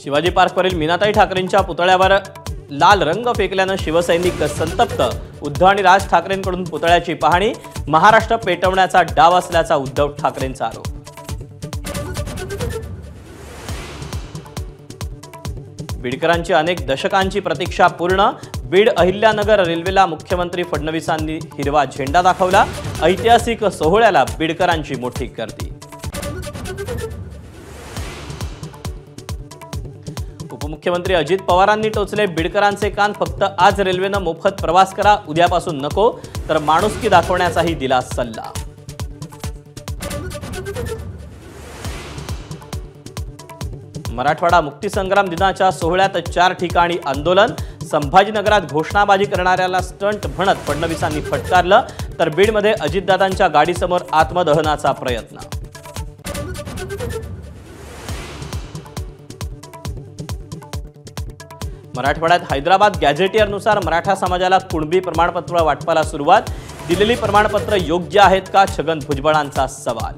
शिवाजी पार्कवरील मीनाताई ठाकरेंच्या पुतळ्यावर लाल रंग फेकल्यानं शिवसैनिक संतप्त। उद्धव आणि राज ठाकरेंकडून पुतळ्याची पाहणी। महाराष्ट्र पेटवण्याचा डाव असल्याचा उद्धव ठाकरेंचा आरोप। बीडकरांची अनेक दशकांची प्रतीक्षा पूर्ण। बीड अहिल्यानगर रेल्वेला मुख्यमंत्री फडणवीसांनी हिरवा झेंडा दाखवला। ऐतिहासिक सोहळ्याला बीडकरांची मोठी गर्दी। उपमुख्यमंत्री अजित पवारांनी टोचले बीडकरांचे कान। फक्त आज रेल्वेनं मोफत प्रवास करा, उद्यापासून नको, तर माणुसकी दाखवण्याचाही दिला सल्ला। मराठवाडा मुक्तीसंग्राम दिनाच्या सोहळ्यात 4 ठिकाणी आंदोलन। संभाजीनगरात घोषणाबाजी करणाऱ्याला स्टंट म्हणत फडणवीसांनी फटकारलं, तर बीडमध्ये अजितदादांच्या गाडीसमोर आत्मदहनाचा प्रयत्न। मराठवाड्यात हैदराबाद गॅझेटियरनुसार मराठा समाजाला कुणबी प्रमाणपत्र वाटपाला सुरुवात। दिलेली प्रमाणपत्र योग्य आहेत का, छगन भुजबळांचा सवाल।